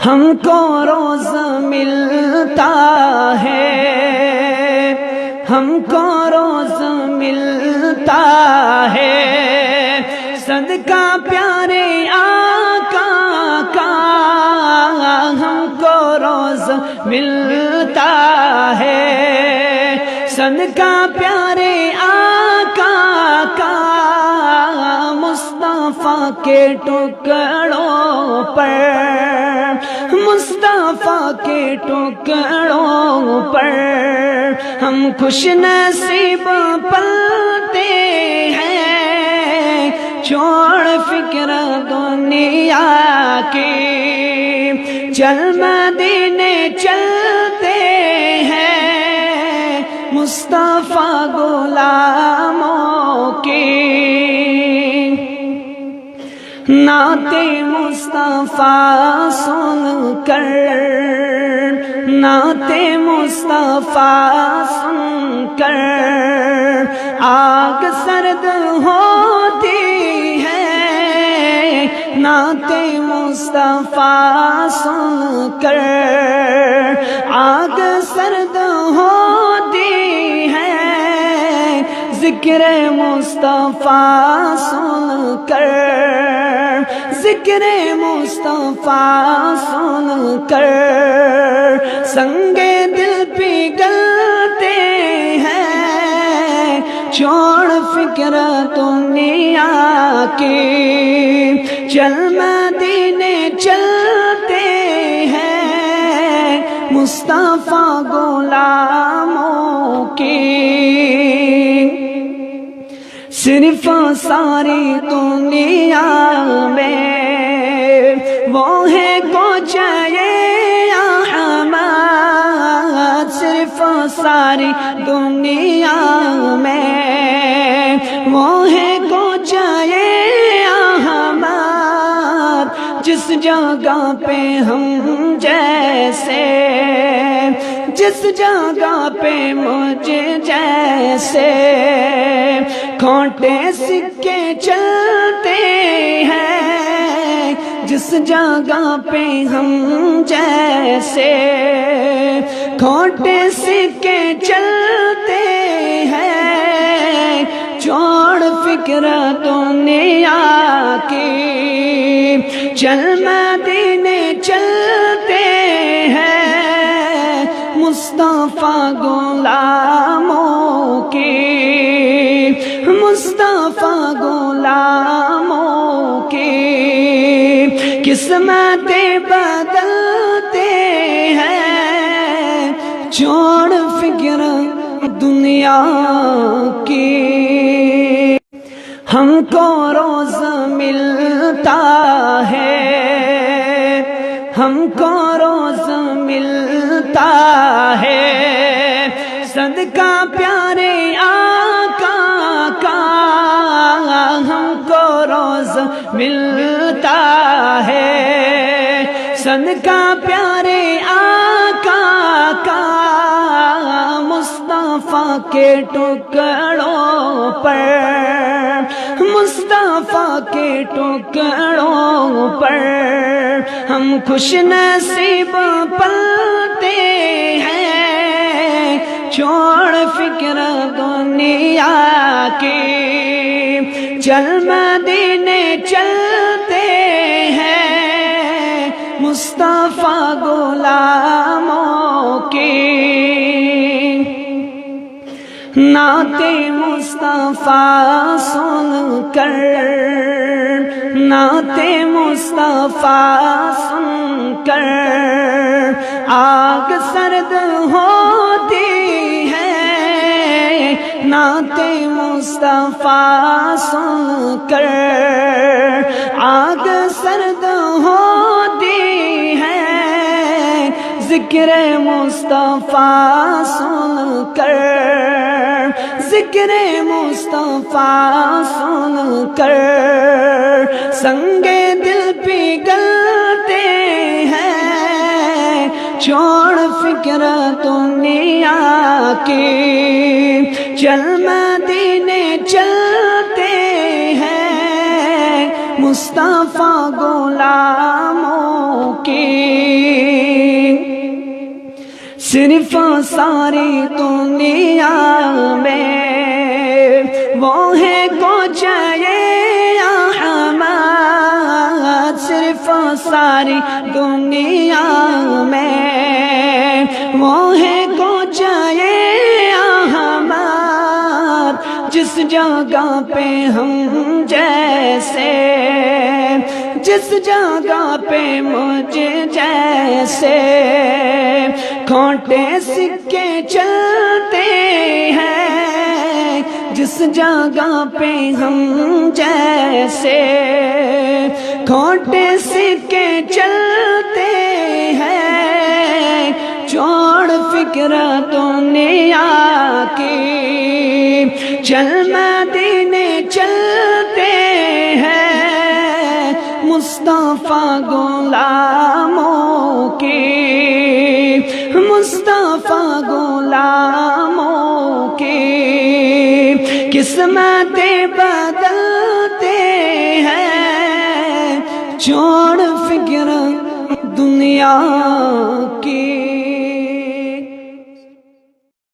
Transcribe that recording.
ہم کو روز ملتا ہے، ہم کو روز ملتا ہے، صدقہ پیارے آقا کا ہم کو روز ملتا ہے، صدقہ پیارے آقا کا مصطفیٰ کے ٹکڑوں پر، مصطفیٰ کے ٹکڑوں پر ہم خوش نصیب پلتے ہیں، چھوڑ فکر دنیا کی چل مدینے چلتے ہیں، مصطفیٰ غلاموں کی نعت مصطفیٰ سن کر، نعت مصطفیٰ سن کر آگ سرد ہوتی ہے، نعت مصطفیٰ سن کر آگ سرد ہوتی ہے، ذکر مصطفیٰ سن کر، ذکر مصطفیٰ سن کر سنگ دل پگھلتے ہیں، چھوڑ فکر دنیا کی چل مدینے چلتے ہیں، مصطفیٰ غلاموں کی صرف ساری دنیا میں وہ ہے کوچے احمد، صرف ساری دنیا میں وہ ہے کوچے احمد، جس جگہ پہ ہم جیسے، جس جگہ پہ مجھے جیسے کھوٹے سکے چلتے ہیں، جس جگہ پہ ہم جیسے کھوٹے سکے چلتے ہیں، چھوڑ فکر دنیا کی چل مدینے چلتے ہیں، مصطفیٰ غلاموں کی، مصطفیٰ غلاموں کی قسمتیں بدلتے ہیں، چھوڑ فکر دنیا کی، ہم کو روز ملتا ہے، ہم کو روز ملتا ہے، صدقہ پیارے آقا کا ہم کو روز ملتا ہے، صدقہ پیارے آقا کا مصطفیٰ کے ٹکڑوں پر، مصطفیٰ کے ٹکڑوں پر ہم خوش نصیب پلتے ہیں، چھوڑ فکر دنیا کی چل مدینے چلتے ہیں، مصطفیٰ غلاموں کی نعت مصطفیٰ سن کر، نعت مصطفیٰ سن کر آگ سرد ہوتی ہے، نعت مصطفیٰ سن کر آگ سرد ہوتی ہے، ذکر مصطفیٰ سن کر، ذکر مصطفیٰ سن کر سنگ دل پگھلتے ہیں، چھوڑ فکر دنیا کی چل مدینے چلتے ہیں، مصطفیٰ غلاموں کی صرف ساری دنیا میں وہ ہے کچھ یہ احمد، صرف ساری دنیا میں وہ ہے کچھ یہ احمد، جس جگہ پہ ہم جیسے، جس جگہ پہ مجھ جیسے کھوٹے سکے چلتے ہیں، جس جگہ پہ ہم جیسے کھوٹے سکے چلتے ہیں، چھوڑ فکر دنیا کی چل مدینے چلتے ہیں، مصطفیٰ غلاموں کی، مصطفیٰ غلاموں کی قسمتیں بدلتے ہیں، چھوڑ فکر دنیا کی۔